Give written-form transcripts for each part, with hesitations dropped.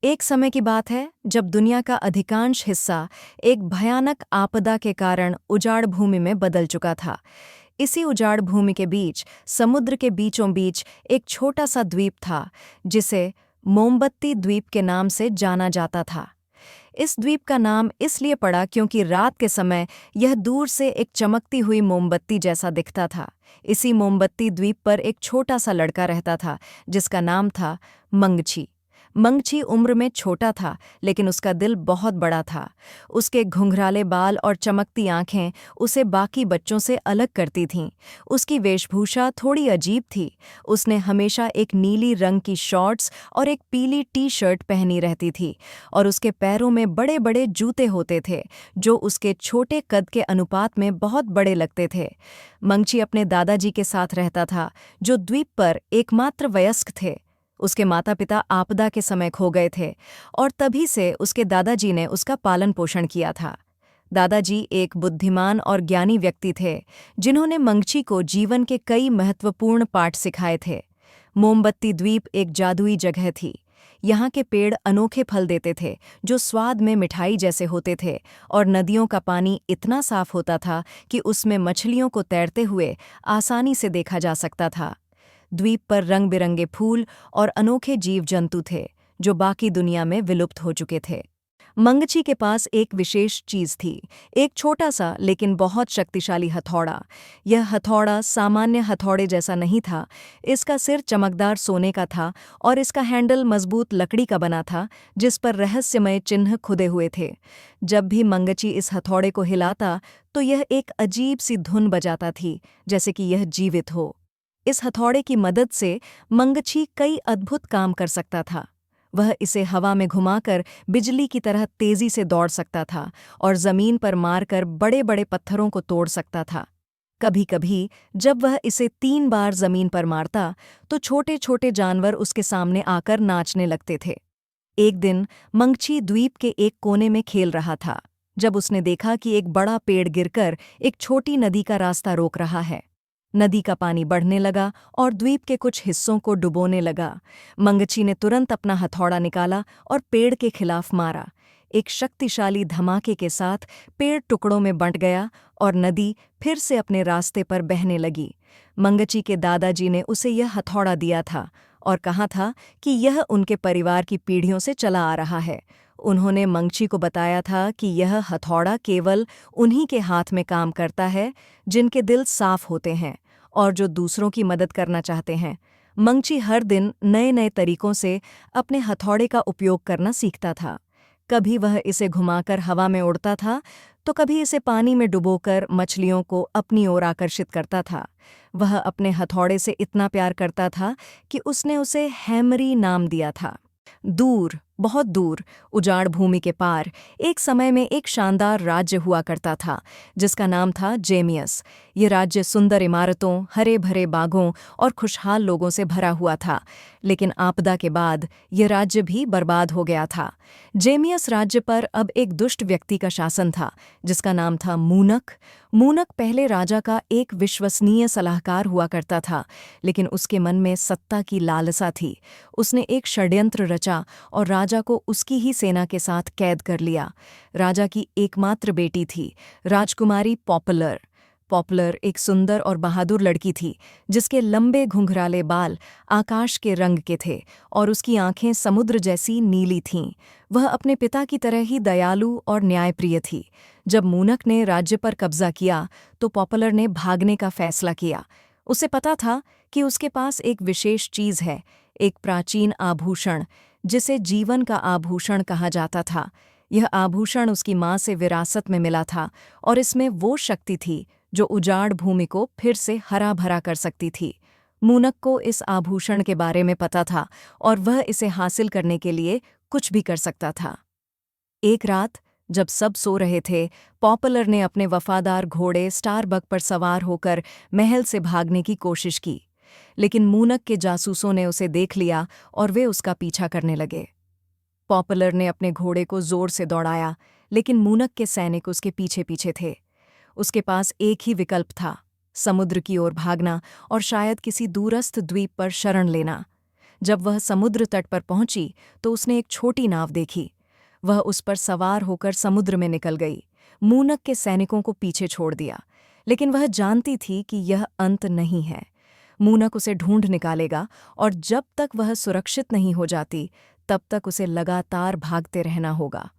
एक समय की बात है जब दुनिया का अधिकांश हिस्सा एक भयानक आपदा के कारण उजाड़ भूमि में बदल चुका था। इसी उजाड़ भूमि के बीच समुद्र के बीचों बीच एक छोटा सा द्वीप था जिसे मोमबत्ती द्वीप के नाम से जाना जाता था। इस द्वीप का नाम इसलिए पड़ा क्योंकि रात के समय यह दूर से एक चमकती हुई मोमबत्ती जैसा दिखता था। इसी मोमबत्ती द्वीप पर एक छोटा सा लड़का रहता था जिसका नाम था मंगछी। मंगछी उम्र में छोटा था लेकिन उसका दिल बहुत बड़ा था। उसके घुंघराले बाल और चमकती आंखें उसे बाकी बच्चों से अलग करती थीं। उसकी वेशभूषा थोड़ी अजीब थी। उसने हमेशा एक नीली रंग की शॉर्ट्स और एक पीली टी शर्ट पहनी रहती थी और उसके पैरों में बड़े बड़े जूते होते थे जो उसके छोटे कद के अनुपात में बहुत बड़े लगते थे। मंगछी अपने दादाजी के साथ रहता था जो द्वीप पर एकमात्र वयस्क थे। उसके माता पिता आपदा के समय खो गए थे और तभी से उसके दादाजी ने उसका पालन पोषण किया था। दादाजी एक बुद्धिमान और ज्ञानी व्यक्ति थे जिन्होंने मंगछी को जीवन के कई महत्वपूर्ण पाठ सिखाए थे। मोमबत्ती द्वीप एक जादुई जगह थी। यहाँ के पेड़ अनोखे फल देते थे जो स्वाद में मिठाई जैसे होते थे और नदियों का पानी इतना साफ होता था कि उसमें मछलियों को तैरते हुए आसानी से देखा जा सकता था। द्वीप पर रंग बिरंगे फूल और अनोखे जीव जंतु थे जो बाकी दुनिया में विलुप्त हो चुके थे। मंगछी के पास एक विशेष चीज थी, एक छोटा सा लेकिन बहुत शक्तिशाली हथौड़ा। यह हथौड़ा सामान्य हथौड़े जैसा नहीं था। इसका सिर चमकदार सोने का था और इसका हैंडल मजबूत लकड़ी का बना था जिस पर रहस्यमय चिन्ह खुदे हुए थे। जब भी मंगछी इस हथौड़े को हिलाता तो यह एक अजीब सी धुन बजाता थी, जैसे कि यह जीवित हो। इस हथौड़े की मदद से मंगछी कई अद्भुत काम कर सकता था। वह इसे हवा में घुमाकर बिजली की तरह तेजी से दौड़ सकता था और जमीन पर मारकर बड़े बड़े पत्थरों को तोड़ सकता था। कभी-कभी जब वह इसे 3 बार जमीन पर मारता तो छोटे-छोटे जानवर उसके सामने आकर नाचने लगते थे। एक दिन मंगछी द्वीप के एक कोने में खेल रहा था जब उसने देखा कि एक बड़ा पेड़ गिरकर एक छोटी नदी का रास्ता रोक रहा है। नदी का पानी बढ़ने लगा और द्वीप के कुछ हिस्सों को डुबोने लगा। मंगछी ने तुरंत अपना हथौड़ा निकाला और पेड़ के खिलाफ मारा। एक शक्तिशाली धमाके के साथ पेड़ टुकड़ों में बंट गया और नदी फिर से अपने रास्ते पर बहने लगी। मंगछी के दादाजी ने उसे यह हथौड़ा दिया था और कहा था कि यह उनके परिवार की पीढ़ियों से चला आ रहा है। उन्होंने मंगछी को बताया था कि यह हथौड़ा केवल उन्हीं के हाथ में काम करता है जिनके दिल साफ होते हैं और जो दूसरों की मदद करना चाहते हैं। मंगछी हर दिन नए नए तरीकों से अपने हथौड़े का उपयोग करना सीखता था। कभी वह इसे घुमाकर हवा में उड़ता था तो कभी इसे पानी में डुबोकर मछलियों को अपनी ओर आकर्षित करता था। वह अपने हथौड़े से इतना प्यार करता था कि उसने उसे हैमरी नाम दिया था। दूर, बहुत दूर, उजाड़ भूमि के पार एक समय में एक शानदार राज्य हुआ करता था जिसका नाम था जेमियस। ये राज्य सुंदर इमारतों, हरे भरे बागों और खुशहाल लोगों से भरा हुआ था, लेकिन आपदा के बाद ये राज्य भी बर्बाद हो गया था। जेमियस राज्य पर अब एक दुष्ट व्यक्ति का शासन था जिसका नाम था मूनक। मूनक पहले राजा का एक विश्वसनीय सलाहकार हुआ करता था, लेकिन उसके मन में सत्ता की लालसा थी। उसने एक षड्यंत्र रचा और राजा को उसकी ही सेना के साथ कैद कर लिया। राजा की एकमात्र बेटी थी, राजकुमारी पॉपुलर। पॉपुलर एक सुंदर और बहादुर लड़की थी जिसके लंबे घुंघराले बाल आकाश के रंग के थे और उसकी आंखें समुद्र जैसी नीली थीं। वह अपने पिता की तरह ही दयालु और न्यायप्रिय थी। जब मूनक ने राज्य पर कब्जा किया तो पॉपुलर ने भागने का फैसला किया। उसे पता था कि उसके पास एक विशेष चीज है, एक प्राचीन आभूषण जिसे जीवन का आभूषण कहा जाता था। यह आभूषण उसकी माँ से विरासत में मिला था और इसमें वो शक्ति थी जो उजाड़ भूमि को फिर से हरा भरा कर सकती थी। मूनक को इस आभूषण के बारे में पता था और वह इसे हासिल करने के लिए कुछ भी कर सकता था। एक रात जब सब सो रहे थे, पॉपुलर ने अपने वफादार घोड़े स्टारबक पर सवार होकर महल से भागने की कोशिश की, लेकिन मूनक के जासूसों ने उसे देख लिया और वे उसका पीछा करने लगे। पॉपुलर ने अपने घोड़े को जोर से दौड़ाया, लेकिन मूनक के सैनिक उसके पीछे पीछे थे। उसके पास एक ही विकल्प था, समुद्र की ओर भागना और शायद किसी दूरस्थ द्वीप पर शरण लेना। जब वह समुद्र तट पर पहुंची तो उसने एक छोटी नाव देखी। वह उस पर सवार होकर समुद्र में निकल गई, मूनक के सैनिकों को पीछे छोड़ दिया। लेकिन वह जानती थी कि यह अंत नहीं है। मूनक उसे ढूंढ निकालेगा और जब तक वह सुरक्षित नहीं हो जाती तब तक उसे लगातार भागते रहना होगा।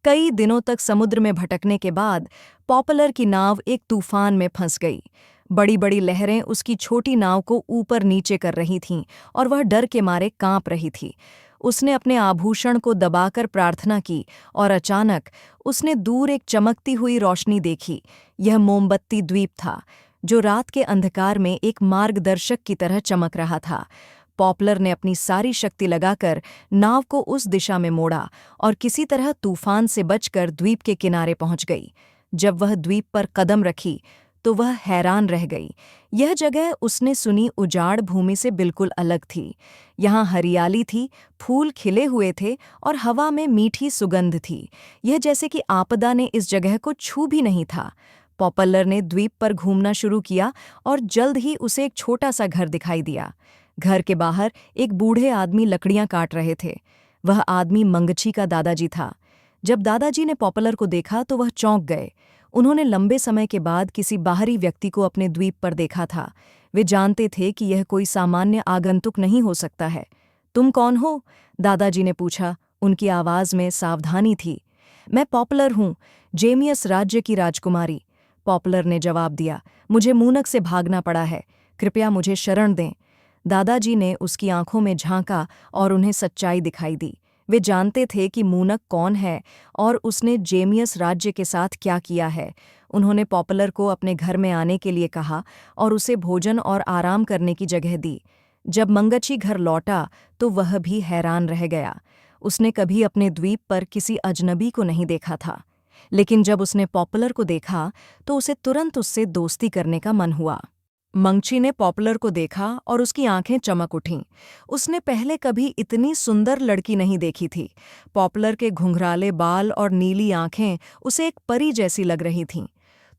कई दिनों तक समुद्र में भटकने के बाद पॉपुलर की नाव एक तूफान में फंस गई। बड़ी बड़ी लहरें उसकी छोटी नाव को ऊपर नीचे कर रही थीं और वह डर के मारे कांप रही थी। उसने अपने आभूषण को दबाकर प्रार्थना की और अचानक उसने दूर एक चमकती हुई रोशनी देखी। यह मोमबत्ती द्वीप था, जो रात के अंधकार में एक मार्गदर्शक की तरह चमक रहा था। पॉपुलर ने अपनी सारी शक्ति लगाकर नाव को उस दिशा में मोड़ा और किसी तरह तूफान से बचकर द्वीप के किनारे पहुंच गई। जब वह द्वीप पर कदम रखी तो वह हैरान रह गई। यह जगह उसने सुनी उजाड़ भूमि से बिल्कुल अलग थी। यहाँ हरियाली थी, फूल खिले हुए थे और हवा में मीठी सुगंध थी। यह जैसे कि आपदा ने इस जगह को छू भी नहीं था। पॉपुलर ने द्वीप पर घूमना शुरू किया और जल्द ही उसे एक छोटा सा घर दिखाई दिया। घर के बाहर एक बूढ़े आदमी लकड़ियां काट रहे थे। वह आदमी मंगची का दादाजी था। जब दादाजी ने पॉपुलर को देखा तो वह चौंक गए। उन्होंने लंबे समय के बाद किसी बाहरी व्यक्ति को अपने द्वीप पर देखा था। वे जानते थे कि यह कोई सामान्य आगंतुक नहीं हो सकता है। तुम कौन हो? दादाजी ने पूछा। उनकी आवाज में सावधानी थी। मैं पॉपुलर हूँ, जेमियस राज्य की राजकुमारी। पॉपुलर ने जवाब दिया। मुझे मूनक से भागना पड़ा है, कृपया मुझे शरण दें। दादाजी ने उसकी आंखों में झांका और उन्हें सच्चाई दिखाई दी। वे जानते थे कि मूनक कौन है और उसने जेमियस राज्य के साथ क्या किया है। उन्होंने पॉपुलर को अपने घर में आने के लिए कहा और उसे भोजन और आराम करने की जगह दी। जब मंगची घर लौटा तो वह भी हैरान रह गया। उसने कभी अपने द्वीप पर किसी अजनबी को नहीं देखा था, लेकिन जब उसने पॉपुलर को देखा तो उसे तुरंत उससे दोस्ती करने का मन हुआ। मंगची ने पॉपुलर को देखा और उसकी आंखें चमक उठीं। उसने पहले कभी इतनी सुंदर लड़की नहीं देखी थी। पॉपुलर के घुंघराले बाल और नीली आंखें उसे एक परी जैसी लग रही थीं।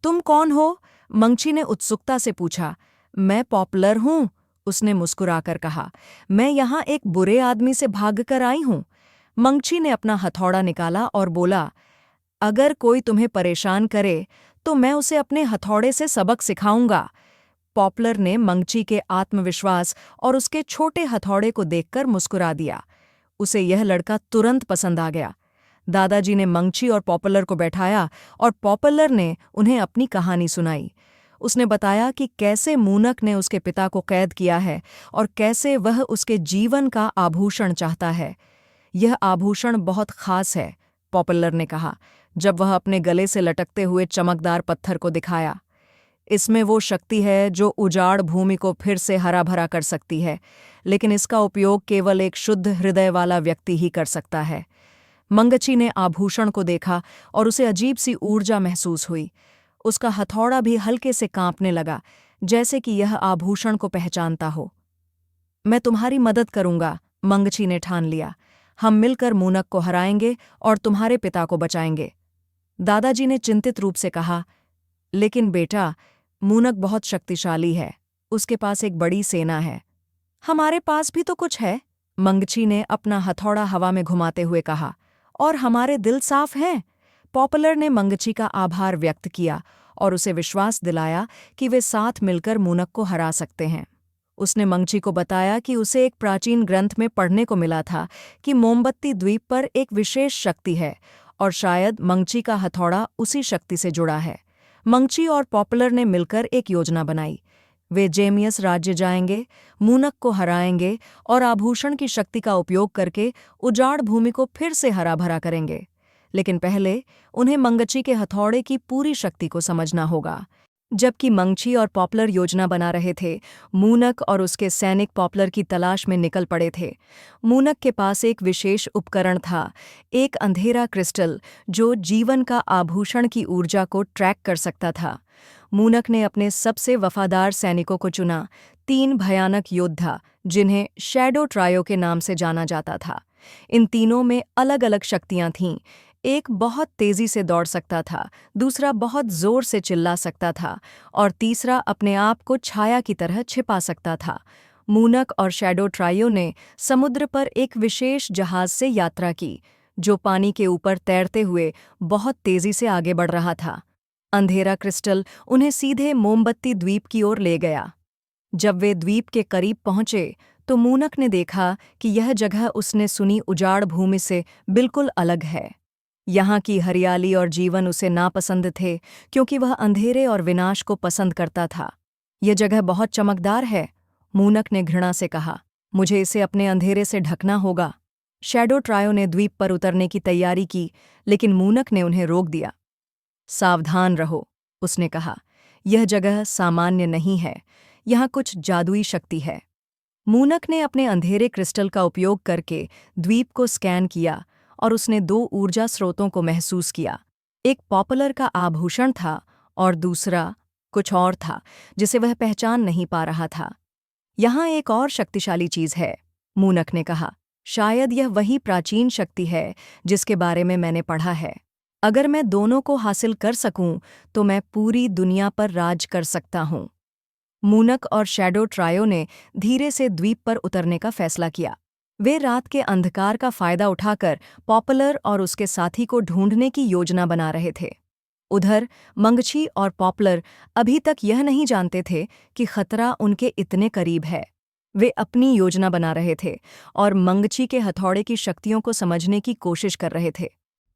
तुम कौन हो? मंगची ने उत्सुकता से पूछा। मैं पॉपुलर हूँ, उसने मुस्कुराकर कहा। मैं यहाँ एक बुरे आदमी से भागकर आई हूँ। मंगची ने अपना हथौड़ा निकाला और बोला, अगर कोई तुम्हें परेशान करे तो मैं उसे अपने हथौड़े से सबक सिखाऊंगा। पॉपुलर ने मंगची के आत्मविश्वास और उसके छोटे हथौड़े को देखकर मुस्कुरा दिया। उसे यह लड़का तुरंत पसंद आ गया। दादाजी ने मंगची और पॉपुलर को बैठाया और पॉपुलर ने उन्हें अपनी कहानी सुनाई। उसने बताया कि कैसे मूनक ने उसके पिता को कैद किया है और कैसे वह उसके जीवन का आभूषण चाहता है। यह आभूषण बहुत खास है, पॉपुलर ने कहा, जब वह अपने गले से लटकते हुए चमकदार पत्थर को दिखाया। इसमें वो शक्ति है जो उजाड़ भूमि को फिर से हरा भरा कर सकती है, लेकिन इसका उपयोग केवल एक शुद्ध हृदय वाला व्यक्ति ही कर सकता है। मंगची ने आभूषण को देखा और उसे अजीब सी ऊर्जा महसूस हुई। उसका हथौड़ा भी हल्के से कांपने लगा, जैसे कि यह आभूषण को पहचानता हो। मैं तुम्हारी मदद करूंगा, मंगची ने ठान लिया। हम मिलकर मूनक को हराएंगे और तुम्हारे पिता को बचाएंगे। दादाजी ने चिंतित रूप से कहा, लेकिन बेटा, मूनक बहुत शक्तिशाली है, उसके पास एक बड़ी सेना है। हमारे पास भी तो कुछ है, मंगची ने अपना हथौड़ा हवा में घुमाते हुए कहा, और हमारे दिल साफ हैं। पॉपुलर ने मंगची का आभार व्यक्त किया और उसे विश्वास दिलाया कि वे साथ मिलकर मूनक को हरा सकते हैं। उसने मंगची को बताया कि उसे एक प्राचीन ग्रंथ में पढ़ने को मिला था कि मोमबत्ती द्वीप पर एक विशेष शक्ति है और शायद मंगची का हथौड़ा उसी शक्ति से जुड़ा है। मंगची और पॉपुलर ने मिलकर एक योजना बनाई। वे जेमियस राज्य जाएंगे, मूनक को हराएंगे और आभूषण की शक्ति का उपयोग करके उजाड़ भूमि को फिर से हरा भरा करेंगे। लेकिन पहले उन्हें मंगची के हथौड़े की पूरी शक्ति को समझना होगा। जबकि मंगची और पॉपुलर योजना बना रहे थे, मूनक और उसके सैनिक पॉपुलर की तलाश में निकल पड़े थे। मूनक के पास एक विशेष उपकरण था, एक अंधेरा क्रिस्टल जो जीवन का आभूषण की ऊर्जा को ट्रैक कर सकता था। मूनक ने अपने सबसे वफादार सैनिकों को चुना, 3 भयानक योद्धा जिन्हें शैडो ट्रायो के नाम से जाना जाता था। इन तीनों में अलग अलग शक्तियां थीं। एक बहुत तेजी से दौड़ सकता था, दूसरा बहुत जोर से चिल्ला सकता था और तीसरा अपने आप को छाया की तरह छिपा सकता था। मूनक और शैडो ट्रायो ने समुद्र पर एक विशेष जहाज से यात्रा की, जो पानी के ऊपर तैरते हुए बहुत तेजी से आगे बढ़ रहा था। अंधेरा क्रिस्टल उन्हें सीधे मोमबत्ती द्वीप की ओर ले गया। जब वे द्वीप के करीब पहुंचे तो मूनक ने देखा कि यह जगह उसने सुनी उजाड़ भूमि से बिल्कुल अलग है। यहाँ की हरियाली और जीवन उसे नापसंद थे, क्योंकि वह अंधेरे और विनाश को पसंद करता था। यह जगह बहुत चमकदार है, मूनक ने घृणा से कहा। मुझे इसे अपने अंधेरे से ढकना होगा। शैडो ट्रायो ने द्वीप पर उतरने की तैयारी की, लेकिन मूनक ने उन्हें रोक दिया। सावधान रहो, उसने कहा। यह जगह सामान्य नहीं है, यहाँ कुछ जादुई शक्ति है। मूनक ने अपने अंधेरे क्रिस्टल का उपयोग करके द्वीप को स्कैन किया और उसने 2 ऊर्जा स्रोतों को महसूस किया। एक पॉपुलर का आभूषण था और दूसरा कुछ और था, जिसे वह पहचान नहीं पा रहा था। यहाँ एक और शक्तिशाली चीज है, मूनक ने कहा। शायद यह वही प्राचीन शक्ति है जिसके बारे में मैंने पढ़ा है। अगर मैं दोनों को हासिल कर सकूं तो मैं पूरी दुनिया पर राज कर सकता हूं। मूनक और शैडो ट्रायो ने धीरे से द्वीप पर उतरने का फैसला किया। वे रात के अंधकार का फायदा उठाकर पॉपुलर और उसके साथी को ढूंढने की योजना बना रहे थे। उधर मंगछी और पॉपुलर अभी तक यह नहीं जानते थे कि खतरा उनके इतने करीब है। वे अपनी योजना बना रहे थे और मंगछी के हथौड़े की शक्तियों को समझने की कोशिश कर रहे थे।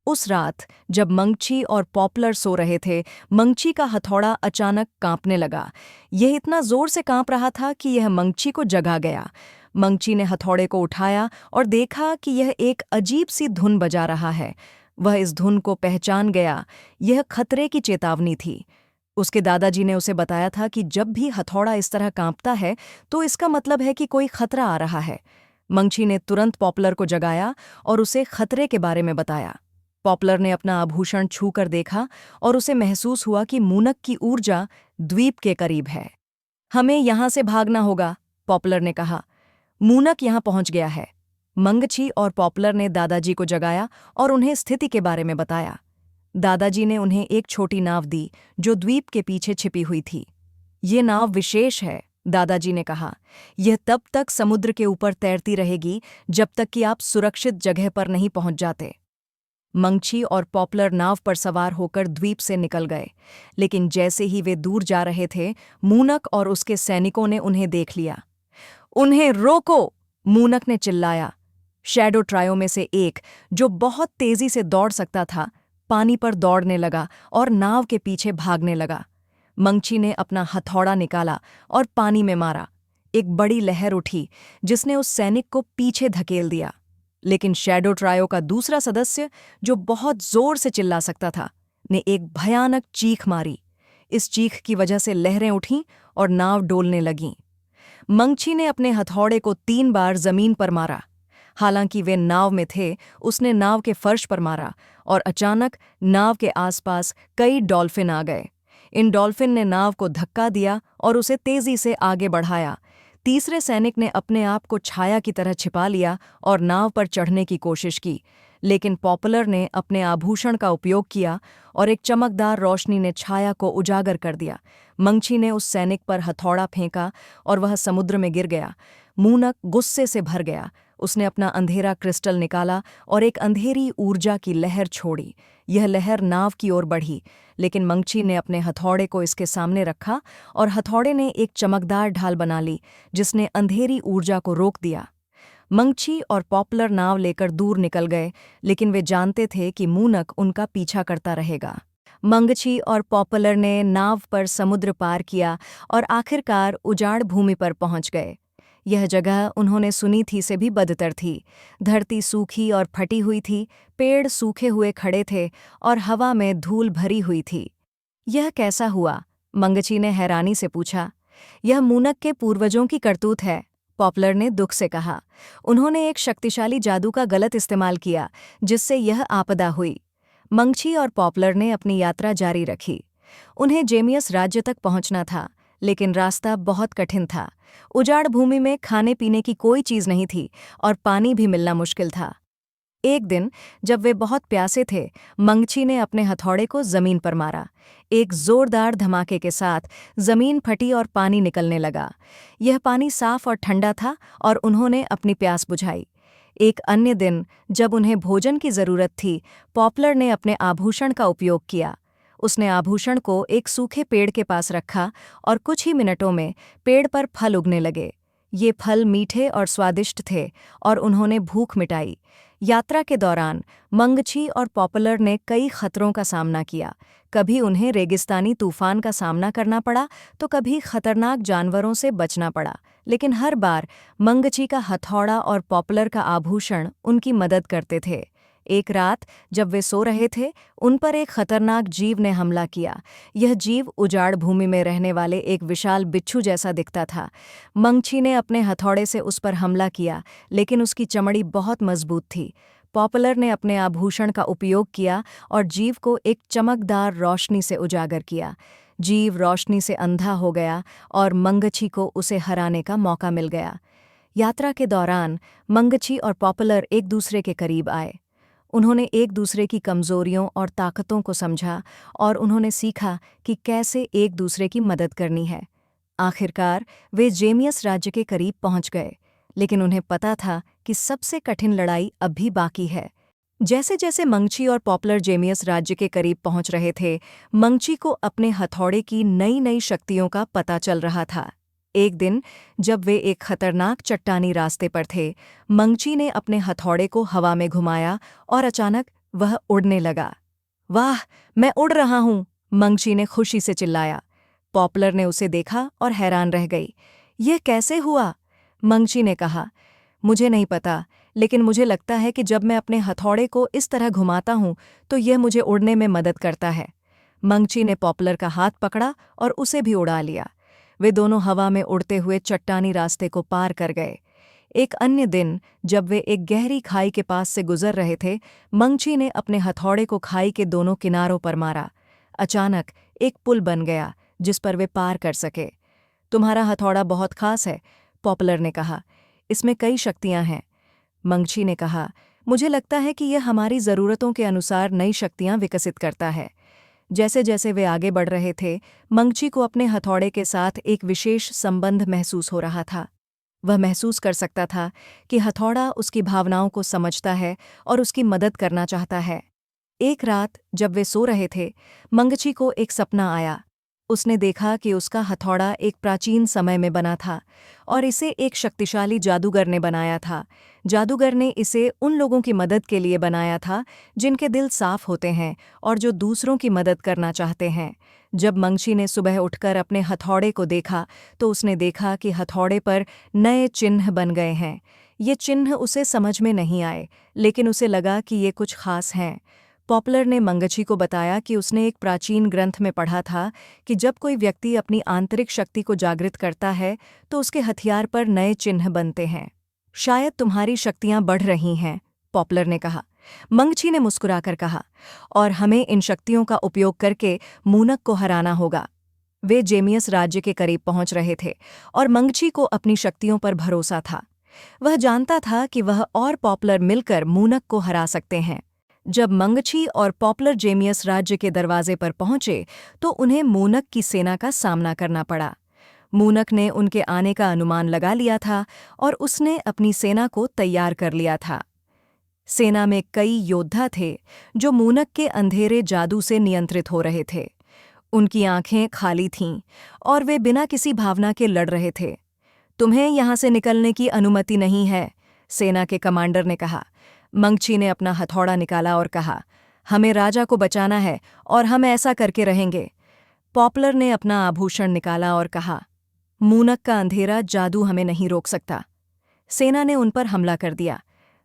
उस रात जब मंगछी और पॉपुलर सो रहे थे, मंगछी का हथौड़ा अचानक कांपने लगा। यह इतना जोर से कांप रहा था कि यह मंगछी को जगा गया। मंगछी ने हथौड़े को उठाया और देखा कि यह एक अजीब सी धुन बजा रहा है। वह इस धुन को पहचान गया। यह खतरे की चेतावनी थी। उसके दादाजी ने उसे बताया था कि जब भी हथौड़ा इस तरह कांपता है तो इसका मतलब है कि कोई खतरा आ रहा है। मंगछी ने तुरंत पॉपुलर को जगाया और उसे खतरे के बारे में बताया। पॉपुलर ने अपना आभूषण छूकर देखा और उसे महसूस हुआ कि मूनक की ऊर्जा द्वीप के करीब है। हमें यहां से भागना होगा, पॉपुलर ने कहा। मूनक यहां पहुंच गया है। मंगछी और पॉपुलर ने दादाजी को जगाया और उन्हें स्थिति के बारे में बताया। दादाजी ने उन्हें एक छोटी नाव दी जो द्वीप के पीछे छिपी हुई थी। ये नाव विशेष है, दादाजी ने कहा। यह तब तक समुद्र के ऊपर तैरती रहेगी जब तक कि आप सुरक्षित जगह पर नहीं पहुंच जाते। मंगछी और पॉपुलर नाव पर सवार होकर द्वीप से निकल गए, लेकिन जैसे ही वे दूर जा रहे थे, मूनक और उसके सैनिकों ने उन्हें देख लिया। उन्हें रोको, मूनक ने चिल्लाया। शैडो ट्रायो में से एक, जो बहुत तेजी से दौड़ सकता था, पानी पर दौड़ने लगा और नाव के पीछे भागने लगा। मंगछी ने अपना हथौड़ा निकाला और पानी में मारा। एक बड़ी लहर उठी जिसने उस सैनिक को पीछे धकेल दिया। लेकिन शैडो ट्रायो का दूसरा सदस्य, जो बहुत जोर से चिल्ला सकता था, ने एक भयानक चीख मारी। इस चीख की वजह से लहरें उठीं और नाव डोलने लगीं। मंगछी ने अपने हथौड़े को 3 बार जमीन पर मारा। हालांकि वे नाव में थे, उसने नाव के फर्श पर मारा और अचानक नाव के आसपास कई डॉल्फिन आ गए। इन डॉल्फिन ने नाव को धक्का दिया और उसे तेजी से आगे बढ़ाया। तीसरे सैनिक ने अपने आप को छाया की तरह छिपा लिया और नाव पर चढ़ने की कोशिश की, लेकिन पॉपुलर ने अपने आभूषण का उपयोग किया और एक चमकदार रोशनी ने छाया को उजागर कर दिया। मंगछी ने उस सैनिक पर हथौड़ा फेंका और वह समुद्र में गिर गया। मूनक गुस्से से भर गया। उसने अपना अंधेरा क्रिस्टल निकाला और एक अंधेरी ऊर्जा की लहर छोड़ी। यह लहर नाव की ओर बढ़ी, लेकिन मंगछी ने अपने हथौड़े को इसके सामने रखा और हथौड़े ने एक चमकदार ढाल बना ली जिसने अंधेरी ऊर्जा को रोक दिया। मंगछी और पॉपुलर नाव लेकर दूर निकल गए, लेकिन वे जानते थे कि मूनक उनका पीछा करता रहेगा। मंगछी और पॉपुलर ने नाव पर समुद्र पार किया और आखिरकार उजाड़ भूमि पर पहुंच गए। यह जगह उन्होंने सुनी थी से भी बदतर थी। धरती सूखी और फटी हुई थी, पेड़ सूखे हुए खड़े थे और हवा में धूल भरी हुई थी। यह कैसा हुआ? मंगछी ने हैरानी से पूछा। यह मूनक के पूर्वजों की करतूत है, पॉपुलर ने दुख से कहा। उन्होंने एक शक्तिशाली जादू का गलत इस्तेमाल किया, जिससे यह आपदा हुई। मंगछी और पॉपुलर ने अपनी यात्रा जारी रखी। उन्हें जेमियस राज्य तक पहुंचना था, लेकिन रास्ता बहुत कठिन था। उजाड़ भूमि में खाने पीने की कोई चीज नहीं थी और पानी भी मिलना मुश्किल था। एक दिन जब वे बहुत प्यासे थे, मंगछी ने अपने हथौड़े को जमीन पर मारा। एक जोरदार धमाके के साथ जमीन फटी और पानी निकलने लगा। यह पानी साफ और ठंडा था और उन्होंने अपनी प्यास बुझाई। एक अन्य दिन जब उन्हें भोजन की जरूरत थी, पॉपलर ने अपने आभूषण का उपयोग किया। उसने आभूषण को एक सूखे पेड़ के पास रखा और कुछ ही मिनटों में पेड़ पर फल उगने लगे। ये फल मीठे और स्वादिष्ट थे और उन्होंने भूख मिटाई। यात्रा के दौरान मंगछी और पॉपुलर ने कई खतरों का सामना किया। कभी उन्हें रेगिस्तानी तूफान का सामना करना पड़ा तो कभी खतरनाक जानवरों से बचना पड़ा, लेकिन हर बार मंगछी का हथौड़ा और पॉपुलर का आभूषण उनकी मदद करते थे। एक रात जब वे सो रहे थे, उन पर एक खतरनाक जीव ने हमला किया। यह जीव उजाड़ भूमि में रहने वाले एक विशाल बिच्छू जैसा दिखता था। मंगछी ने अपने हथौड़े से उस पर हमला किया, लेकिन उसकी चमड़ी बहुत मजबूत थी। पॉपुलर ने अपने आभूषण का उपयोग किया और जीव को एक चमकदार रोशनी से उजागर किया। जीव रोशनी से अंधा हो गया और मंगछी को उसे हराने का मौका मिल गया। यात्रा के दौरान मंगछी और पॉपुलर एक दूसरे के करीब आए। उन्होंने एक दूसरे की कमजोरियों और ताकतों को समझा और उन्होंने सीखा कि कैसे एक दूसरे की मदद करनी है। आखिरकार वे जेमियस राज्य के करीब पहुंच गए, लेकिन उन्हें पता था कि सबसे कठिन लड़ाई अब भी बाकी है। जैसे जैसे मंगछी और पॉपुलर जेमियस राज्य के करीब पहुंच रहे थे, मंगछी को अपने हथौड़े की नई नई शक्तियों का पता चल रहा था। एक दिन जब वे एक खतरनाक चट्टानी रास्ते पर थे, मंगछी ने अपने हथौड़े को हवा में घुमाया और अचानक वह उड़ने लगा। वाह, मैं उड़ रहा हूँ! मंगछी ने खुशी से चिल्लाया। पॉपुलर ने उसे देखा और हैरान रह गई। यह कैसे हुआ? मंगछी ने कहा, मुझे नहीं पता, लेकिन मुझे लगता है कि जब मैं अपने हथौड़े को इस तरह घुमाता हूँ तो यह मुझे उड़ने में मदद करता है। मंगछी ने पॉपुलर का हाथ पकड़ा और उसे भी उड़ा लिया। वे दोनों हवा में उड़ते हुए चट्टानी रास्ते को पार कर गए। एक अन्य दिन जब वे एक गहरी खाई के पास से गुजर रहे थे, मंगछी ने अपने हथौड़े को खाई के दोनों किनारों पर मारा। अचानक एक पुल बन गया जिस पर वे पार कर सके। तुम्हारा हथौड़ा बहुत खास है, पॉपुलर ने कहा। इसमें कई शक्तियां हैं। मंगछी ने कहा, मुझे लगता है कि यह हमारी ज़रूरतों के अनुसार नई शक्तियां विकसित करता है। जैसे जैसे वे आगे बढ़ रहे थे, मंगछी को अपने हथौड़े के साथ एक विशेष संबंध महसूस हो रहा था। वह महसूस कर सकता था कि हथौड़ा उसकी भावनाओं को समझता है और उसकी मदद करना चाहता है। एक रात जब वे सो रहे थे, मंगछी को एक सपना आया। उसने देखा कि उसका हथौड़ा एक प्राचीन समय में बना था और इसे एक शक्तिशाली जादूगर ने बनाया था। जादूगर ने इसे उन लोगों की मदद के लिए बनाया था जिनके दिल साफ होते हैं और जो दूसरों की मदद करना चाहते हैं। जब मंगछी ने सुबह उठकर अपने हथौड़े को देखा तो उसने देखा कि हथौड़े पर नए चिन्ह बन गए हैं। ये चिन्ह उसे समझ में नहीं आए, लेकिन उसे लगा कि ये कुछ खास हैं। पॉपुलर ने मंगछी को बताया कि उसने एक प्राचीन ग्रंथ में पढ़ा था कि जब कोई व्यक्ति अपनी आंतरिक शक्ति को जागृत करता है तो उसके हथियार पर नए चिन्ह बनते हैं। शायद तुम्हारी शक्तियां बढ़ रही हैं, पॉपुलर ने कहा। मंगछी ने मुस्कुराकर कहा, और हमें इन शक्तियों का उपयोग करके मूनक को हराना होगा। वे जेमियस राज्य के करीब पहुंच रहे थे और मंगछी को अपनी शक्तियों पर भरोसा था। वह जानता था कि वह और पॉपुलर मिलकर मूनक को हरा सकते हैं। जब मंगछी और पॉपुलर जेमियस राज्य के दरवाजे पर पहुंचे तो उन्हें मूनक की सेना का सामना करना पड़ा। मूनक ने उनके आने का अनुमान लगा लिया था और उसने अपनी सेना को तैयार कर लिया था। सेना में कई योद्धा थे जो मूनक के अंधेरे जादू से नियंत्रित हो रहे थे। उनकी आंखें खाली थीं और वे बिना किसी भावना के लड़ रहे थे। तुम्हें यहां से निकलने की अनुमति नहीं है, सेना के कमांडर ने कहा। मंगछी ने अपना हथौड़ा निकाला और कहा, हमें राजा को बचाना है और हम ऐसा करके रहेंगे। पॉपुलर ने अपना आभूषण निकाला और कहा, मूनक का अंधेरा जादू हमें नहीं रोक सकता। सेना ने उन पर हमला कर दिया।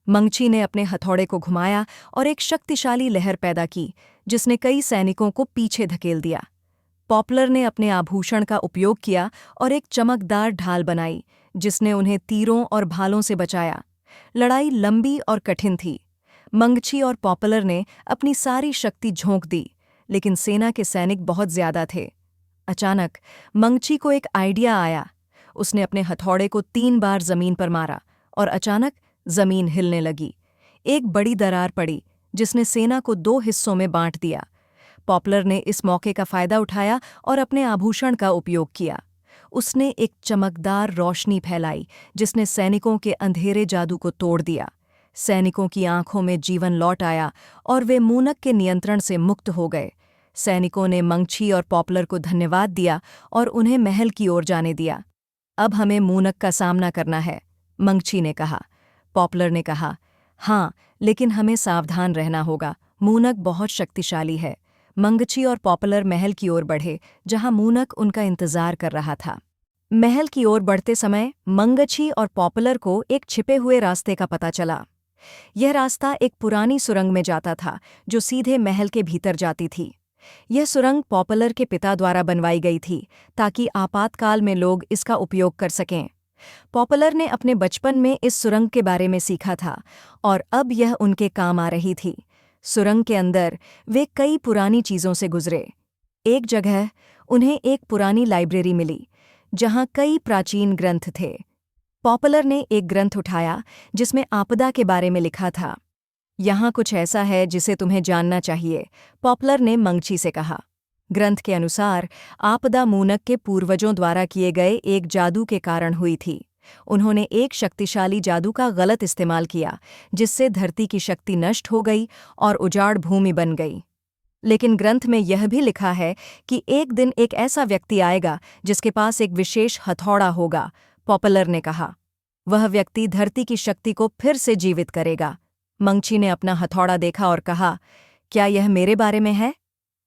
मंगछी ने अपने हथौड़े को घुमाया और एक शक्तिशाली लहर पैदा की जिसने कई सैनिकों को पीछे धकेल दिया। पॉपुलर ने अपने आभूषण का उपयोग किया और एक चमकदार ढाल बनाई जिसने उन्हें तीरों और भालों से बचाया। लड़ाई लंबी और कठिन थी। मंगछी और पॉपुलर ने अपनी सारी शक्ति झोंक दी, लेकिन सेना के सैनिक बहुत ज्यादा थे। अचानक मंगछी को एक आइडिया आया। उसने अपने हथौड़े को 3 बार जमीन पर मारा और अचानक जमीन हिलने लगी। एक बड़ी दरार पड़ी जिसने सेना को 2 हिस्सों में बांट दिया। पॉपुलर ने इस मौके का फायदा उठाया और अपने आभूषण का उपयोग किया। उसने एक चमकदार रोशनी फैलाई जिसने सैनिकों के अंधेरे जादू को तोड़ दिया। सैनिकों की आंखों में जीवन लौट आया और वे मूनक के नियंत्रण से मुक्त हो गए। सैनिकों ने मंगछी और पॉपुलर को धन्यवाद दिया और उन्हें महल की ओर जाने दिया। अब हमें मूनक का सामना करना है, मंगछी ने कहा। पॉपुलर ने कहा, हाँ, लेकिन हमें सावधान रहना होगा। मूनक बहुत शक्तिशाली है। मंगछी और पॉपुलर महल की ओर बढ़े, जहां मूनक उनका इंतजार कर रहा था। महल की ओर बढ़ते समय मंगछी और पॉपुलर को एक छिपे हुए रास्ते का पता चला। यह रास्ता एक पुरानी सुरंग में जाता था जो सीधे महल के भीतर जाती थी। यह सुरंग पॉपुलर के पिता द्वारा बनवाई गई थी ताकि आपातकाल में लोग इसका उपयोग कर सकें। पॉपुलर ने अपने बचपन में इस सुरंग के बारे में सीखा था और अब यह उनके काम आ रही थी। सुरंग के अंदर वे कई पुरानी चीज़ों से गुजरे। एक जगह उन्हें एक पुरानी लाइब्रेरी मिली जहां कई प्राचीन ग्रंथ थे। पॉपुलर ने एक ग्रंथ उठाया जिसमें आपदा के बारे में लिखा था। यहाँ कुछ ऐसा है जिसे तुम्हें जानना चाहिए, पॉपुलर ने मंगछी से कहा। ग्रंथ के अनुसार आपदा मूनक के पूर्वजों द्वारा किए गए एक जादू के कारण हुई थी। उन्होंने एक शक्तिशाली जादू का गलत इस्तेमाल किया जिससे धरती की शक्ति नष्ट हो गई और उजाड़ भूमि बन गई। लेकिन ग्रंथ में यह भी लिखा है कि एक दिन एक ऐसा व्यक्ति आएगा जिसके पास एक विशेष हथौड़ा होगा, पॉपुलर ने कहा। वह व्यक्ति धरती की शक्ति को फिर से जीवित करेगा। मंगछी ने अपना हथौड़ा देखा और कहा, क्या यह मेरे बारे में है?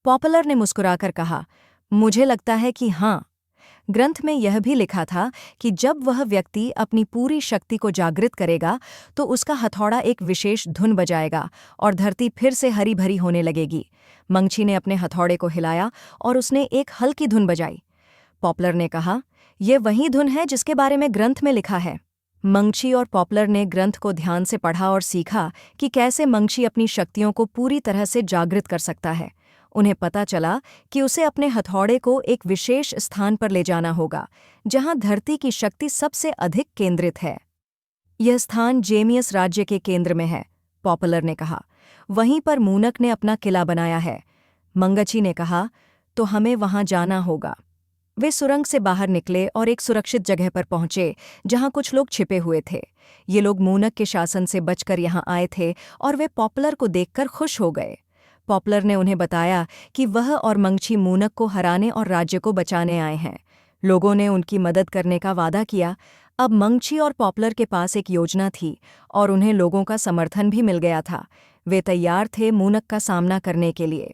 पॉपुलर ने मुस्कुराकर कहा, मुझे लगता है कि हाँ। ग्रंथ में यह भी लिखा था कि जब वह व्यक्ति अपनी पूरी शक्ति को जागृत करेगा तो उसका हथौड़ा एक विशेष धुन बजाएगा और धरती फिर से हरी भरी होने लगेगी। मंगछी ने अपने हथौड़े को हिलाया और उसने एक हल्की धुन बजाई। पॉपुलर ने कहा, यह वही धुन है जिसके बारे में ग्रंथ में लिखा है। मंगछी और पॉपुलर ने ग्रंथ को ध्यान से पढ़ा और सीखा कि कैसे मंगछी अपनी शक्तियों को पूरी तरह से जागृत कर सकता है। उन्हें पता चला कि उसे अपने हथौड़े को एक विशेष स्थान पर ले जाना होगा जहां धरती की शक्ति सबसे अधिक केंद्रित है। यह स्थान जेमियस राज्य के केंद्र में है, पॉपुलर ने कहा। वहीं पर मूनक ने अपना किला बनाया है। मंगछी ने कहा, तो हमें वहां जाना होगा। वे सुरंग से बाहर निकले और एक सुरक्षित जगह पर पहुंचे जहां कुछ लोग छिपे हुए थे। ये लोग मूनक के शासन से बचकर यहां आए थे और वे पॉपुलर को देखकर खुश हो गए। पॉपुलर ने उन्हें बताया कि वह और मंगछी मूनक को हराने और राज्य को बचाने आए हैं। लोगों ने उनकी मदद करने का वादा किया। अब मंगछी और पॉपुलर के पास एक योजना थी और उन्हें लोगों का समर्थन भी मिल गया था। वे तैयार थे मूनक का सामना करने के लिए।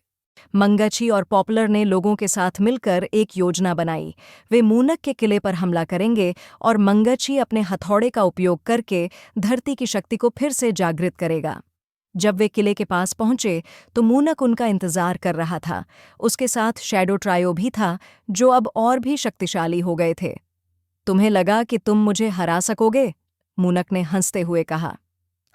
मंगछी और पॉपुलर ने लोगों के साथ मिलकर एक योजना बनाई। वे मूनक के किले पर हमला करेंगे और मंगछी अपने हथौड़े का उपयोग करके धरती की शक्ति को फिर से जागृत करेगा। जब वे किले के पास पहुंचे तो मूनक उनका इंतजार कर रहा था। उसके साथ शैडो ट्रायो भी था जो अब और भी शक्तिशाली हो गए थे। तुम्हें लगा कि तुम मुझे हरा सकोगे? मूनक ने हंसते हुए कहा।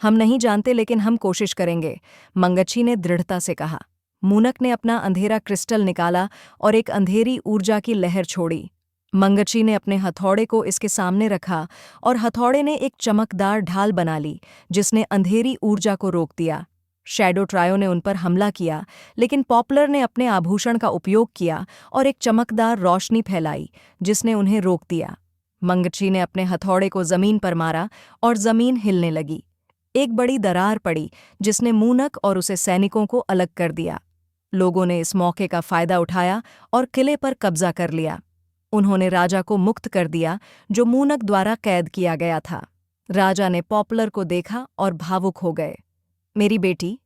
हम नहीं जानते, लेकिन हम कोशिश करेंगे, मंगछी ने दृढ़ता से कहा। मूनक ने अपना अंधेरा क्रिस्टल निकाला और एक अंधेरी ऊर्जा की लहर छोड़ी। मंगछी ने अपने हथौड़े को इसके सामने रखा और हथौड़े ने एक चमकदार ढाल बना ली जिसने अंधेरी ऊर्जा को रोक दिया। शैडो ट्रायो ने उन पर हमला किया, लेकिन पॉपुलर ने अपने आभूषण का उपयोग किया और एक चमकदार रोशनी फैलाई जिसने उन्हें रोक दिया। मंगछी ने अपने हथौड़े को जमीन पर मारा और जमीन हिलने लगी। एक बड़ी दरार पड़ी जिसने मूनक और उसे सैनिकों को अलग कर दिया। लोगों ने इस मौके का फायदा उठाया और किले पर कब्जा कर लिया। उन्होंने राजा को मुक्त कर दिया जो मूनक द्वारा कैद किया गया था। राजा ने पॉपुलर को देखा और भावुक हो गए। मेरी बेटी,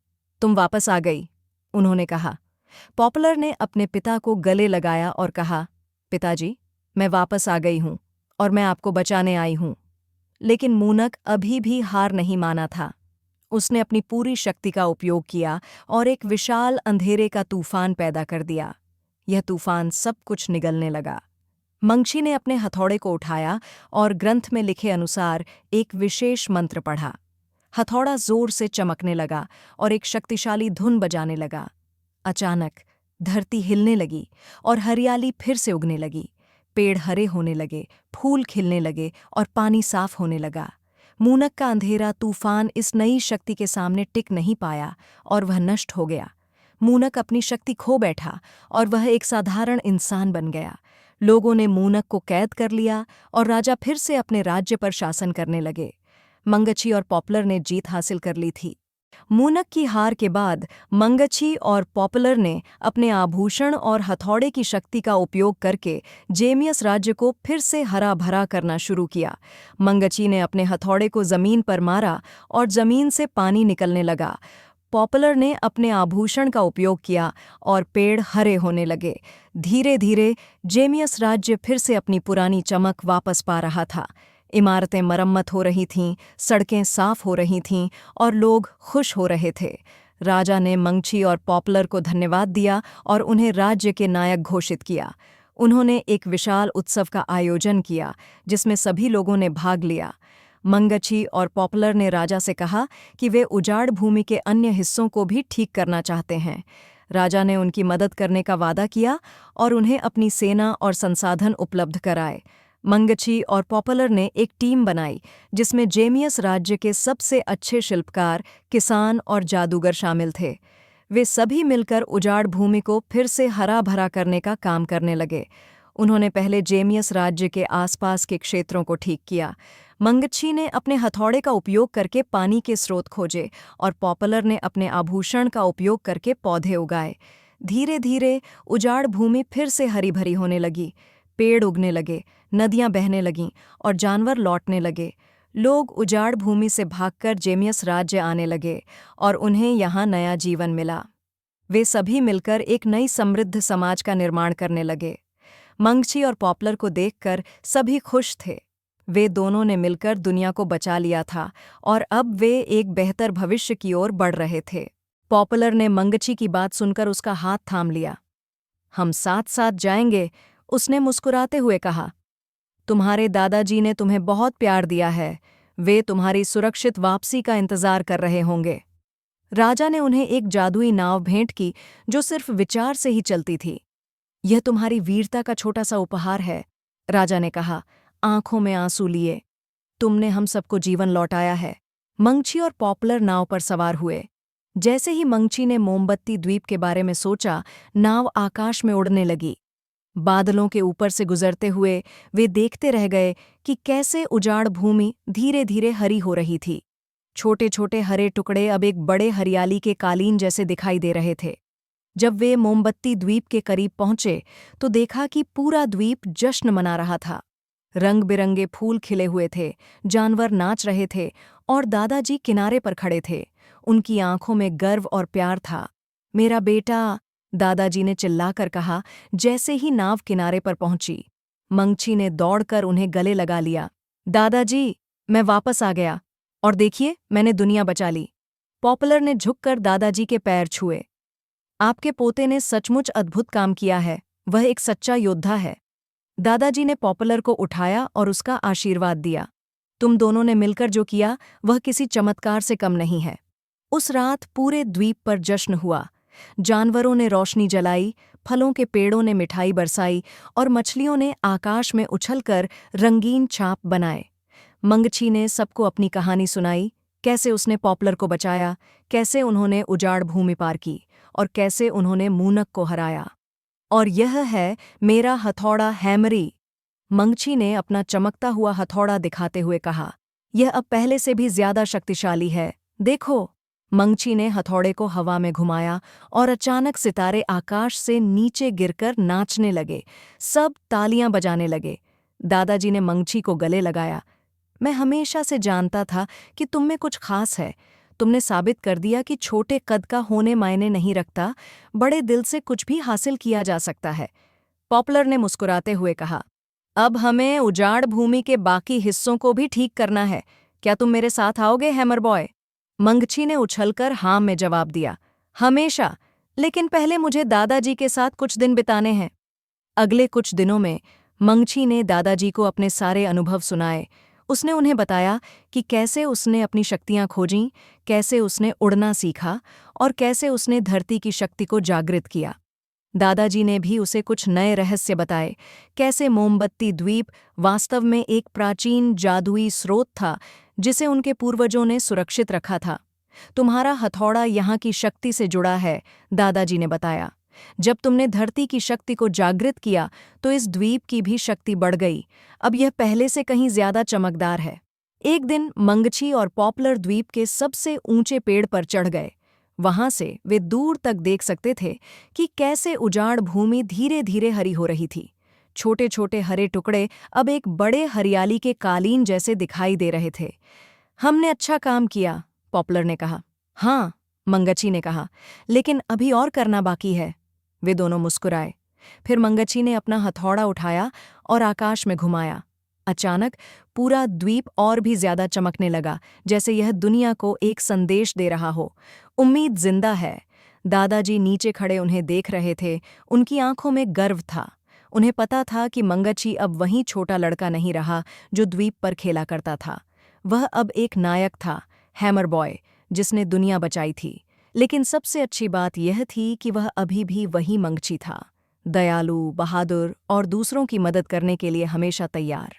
तुम वापस आ गई, उन्होंने कहा। पॉपुलर ने अपने पिता को गले लगाया और कहा, पिताजी, मैं वापस आ गई हूं और मैं आपको बचाने आई हूं। लेकिन मूनक अभी भी हार नहीं माना था। उसने अपनी पूरी शक्ति का उपयोग किया और एक विशाल अंधेरे का तूफान पैदा कर दिया। यह तूफान सब कुछ निगलने लगा। मंगछी ने अपने हथौड़े को उठाया और ग्रंथ में लिखे अनुसार एक विशेष मंत्र पढ़ा। हथौड़ा जोर से चमकने लगा और एक शक्तिशाली धुन बजाने लगा। अचानक धरती हिलने लगी और हरियाली फिर से उगने लगी। पेड़ हरे होने लगे, फूल खिलने लगे और पानी साफ होने लगा। मूनक का अंधेरा तूफान इस नई शक्ति के सामने टिक नहीं पाया और वह नष्ट हो गया। मूनक अपनी शक्ति खो बैठा और वह एक साधारण इंसान बन गया। लोगों ने मूनक को कैद कर लिया और राजा फिर से अपने राज्य पर शासन करने लगे। मंगची और पॉपुलर ने जीत हासिल कर ली थी। मूनक की हार के बाद मंगची और पॉपुलर ने अपने आभूषण और हथौड़े की शक्ति का उपयोग करके जेमियस राज्य को फिर से हरा भरा करना शुरू किया। मंगची ने अपने हथौड़े को जमीन पर मारा और जमीन से पानी निकलने लगा। पॉपुलर ने अपने आभूषण का उपयोग किया और पेड़ हरे होने लगे। धीरे धीरे जेमियस राज्य फिर से अपनी पुरानी चमक वापस पा रहा था। इमारतें मरम्मत हो रही थीं, सड़कें साफ हो रही थीं और लोग खुश हो रहे थे। राजा ने मंगची और पॉपुलर को धन्यवाद दिया और उन्हें राज्य के नायक घोषित किया। उन्होंने एक विशाल उत्सव का आयोजन किया जिसमें सभी लोगों ने भाग लिया। मंगची और पॉपुलर ने राजा से कहा कि वे उजाड़ भूमि के अन्य हिस्सों को भी ठीक करना चाहते हैं। राजा ने उनकी मदद करने का वादा किया और उन्हें अपनी सेना और संसाधन उपलब्ध कराए। मंगची और पॉपुलर ने एक टीम बनाई जिसमें जेमियस राज्य के सबसे अच्छे शिल्पकार, किसान और जादूगर शामिल थे। वे सभी मिलकर उजाड़ भूमि को फिर से हरा भरा करने का काम करने लगे। उन्होंने पहले जेमियस राज्य के आसपास के क्षेत्रों को ठीक किया। मंगची ने अपने हथौड़े का उपयोग करके पानी के स्रोत खोजे और पॉपुलर ने अपने आभूषण का उपयोग करके पौधे उगाए। धीरे धीरे उजाड़ भूमि फिर से हरी भरी होने लगी। पेड़ उगने लगे, नदियां बहने लगीं और जानवर लौटने लगे। लोग उजाड़ भूमि से भागकर जेमियस राज्य आने लगे और उन्हें यहाँ नया जीवन मिला। वे सभी मिलकर एक नई समृद्ध समाज का निर्माण करने लगे। मंगची और पॉपुलर को देखकर सभी खुश थे। वे दोनों ने मिलकर दुनिया को बचा लिया था और अब वे एक बेहतर भविष्य की ओर बढ़ रहे थे। पॉपुलर ने मंगची की बात सुनकर उसका हाथ थाम लिया। हम साथ साथ जाएंगे, उसने मुस्कुराते हुए कहा। तुम्हारे दादाजी ने तुम्हें बहुत प्यार दिया है। वे तुम्हारी सुरक्षित वापसी का इंतजार कर रहे होंगे। राजा ने उन्हें एक जादुई नाव भेंट की जो सिर्फ विचार से ही चलती थी। यह तुम्हारी वीरता का छोटा सा उपहार है, राजा ने कहा, आंखों में आंसू लिए। तुमने हम सबको जीवन लौटाया है। मंगची और पॉपुलर नाव पर सवार हुए। जैसे ही मंगची ने मोमबत्ती द्वीप के बारे में सोचा, नाव आकाश में उड़ने लगी। बादलों के ऊपर से गुजरते हुए वे देखते रह गए कि कैसे उजाड़ भूमि धीरे धीरे हरी हो रही थी। छोटे छोटे हरे टुकड़े अब एक बड़े हरियाली के कालीन जैसे दिखाई दे रहे थे। जब वे मोमबत्ती द्वीप के करीब पहुंचे तो देखा कि पूरा द्वीप जश्न मना रहा था। रंग बिरंगे फूल खिले हुए थे, जानवर नाच रहे थे और दादाजी किनारे पर खड़े थे। उनकी आंखों में गर्व और प्यार था। मेरा बेटा, दादाजी ने चिल्लाकर कहा जैसे ही नाव किनारे पर पहुंची। मंगची ने दौड़कर उन्हें गले लगा लिया। दादाजी, मैं वापस आ गया और देखिए, मैंने दुनिया बचा ली। पॉपुलर ने झुककर दादाजी के पैर छुए। आपके पोते ने सचमुच अद्भुत काम किया है। वह एक सच्चा योद्धा है। दादाजी ने पॉपुलर को उठाया और उसका आशीर्वाद दिया। तुम दोनों ने मिलकर जो किया वह किसी चमत्कार से कम नहीं है। उस रात पूरे द्वीप पर जश्न हुआ। जानवरों ने रोशनी जलाई, फलों के पेड़ों ने मिठाई बरसाई और मछलियों ने आकाश में उछलकर रंगीन छाप बनाए। मंगची ने सबको अपनी कहानी सुनाई, कैसे उसने पॉपुलर को बचाया, कैसे उन्होंने उजाड़ भूमि पार की और कैसे उन्होंने मूनक को हराया। और यह है मेरा हथौड़ा हैमरी। मंगची ने अपना चमकता हुआ हथौड़ा दिखाते हुए कहा, यह अब पहले से भी ज्यादा शक्तिशाली है। देखो। मंगची ने हथौड़े को हवा में घुमाया और अचानक सितारे आकाश से नीचे गिरकर नाचने लगे। सब तालियां बजाने लगे। दादाजी ने मंगची को गले लगाया। मैं हमेशा से जानता था कि तुम में कुछ खास है। तुमने साबित कर दिया कि छोटे कद का होने मायने नहीं रखता, बड़े दिल से कुछ भी हासिल किया जा सकता है। पॉपुलर ने मुस्कुराते हुए कहा, अब हमें उजाड़ भूमि के बाकी हिस्सों को भी ठीक करना है। क्या तुम मेरे साथ आओगे, हैमर बॉय? मंगची ने उछलकर हाँ में जवाब दिया, हमेशा, लेकिन पहले मुझे दादाजी के साथ कुछ दिन बिताने हैं। अगले कुछ दिनों में मंगची ने दादाजी को अपने सारे अनुभव सुनाए। उसने उन्हें बताया कि कैसे उसने अपनी शक्तियां खोजीं, कैसे उसने उड़ना सीखा और कैसे उसने धरती की शक्ति को जागृत किया। दादाजी ने भी उसे कुछ नए रहस्य बताए, कैसे मोमबत्ती द्वीप वास्तव में एक प्राचीन जादुई स्रोत था जिसे उनके पूर्वजों ने सुरक्षित रखा था। तुम्हारा हथौड़ा यहाँ की शक्ति से जुड़ा है, दादाजी ने बताया। जब तुमने धरती की शक्ति को जागृत किया तो इस द्वीप की भी शक्ति बढ़ गई। अब यह पहले से कहीं ज्यादा चमकदार है। एक दिन मंगछी और पॉपुलर द्वीप के सबसे ऊंचे पेड़ पर चढ़ गए। वहां से वे दूर तक देख सकते थे कि कैसे उजाड़ भूमि धीरे धीरे हरी हो रही थी। छोटे छोटे हरे टुकड़े अब एक बड़े हरियाली के कालीन जैसे दिखाई दे रहे थे। हमने अच्छा काम किया, पॉपुलर ने कहा। हाँ, मंगछी ने कहा, लेकिन अभी और करना बाकी है। वे दोनों मुस्कुराए। फिर मंगछी ने अपना हथौड़ा उठाया और आकाश में घुमाया। अचानक पूरा द्वीप और भी ज्यादा चमकने लगा, जैसे यह दुनिया को एक संदेश दे रहा हो। उम्मीद जिंदा है। दादाजी नीचे खड़े उन्हें देख रहे थे। उनकी आंखों में गर्व था। उन्हें पता था कि मंगछी अब वही छोटा लड़का नहीं रहा जो द्वीप पर खेला करता था। वह अब एक नायक था, हैमर बॉय, जिसने दुनिया बचाई थी। लेकिन सबसे अच्छी बात यह थी कि वह अभी भी वही मंगछी था, दयालु, बहादुर और दूसरों की मदद करने के लिए हमेशा तैयार।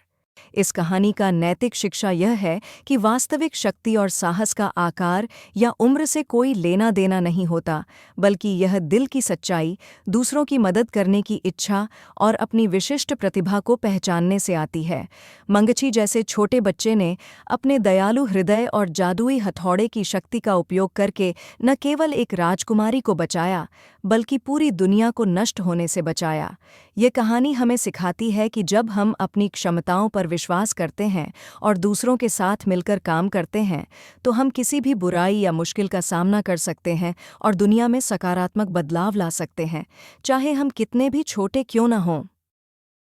इस कहानी का नैतिक शिक्षा यह है कि वास्तविक शक्ति और साहस का आकार या उम्र से कोई लेना देना नहीं होता, बल्कि यह दिल की सच्चाई, दूसरों की मदद करने की इच्छा और अपनी विशिष्ट प्रतिभा को पहचानने से आती है। मंगछी जैसे छोटे बच्चे ने अपने दयालु हृदय और जादुई हथौड़े की शक्ति का उपयोग करके न केवल एक राजकुमारी को बचाया, बल्कि पूरी दुनिया को नष्ट होने से बचाया। ये कहानी हमें सिखाती है कि जब हम अपनी क्षमताओं पर विश्वास करते हैं और दूसरों के साथ मिलकर काम करते हैं, तो हम किसी भी बुराई या मुश्किल का सामना कर सकते हैं और दुनिया में सकारात्मक बदलाव ला सकते हैं, चाहे हम कितने भी छोटे क्यों न हों।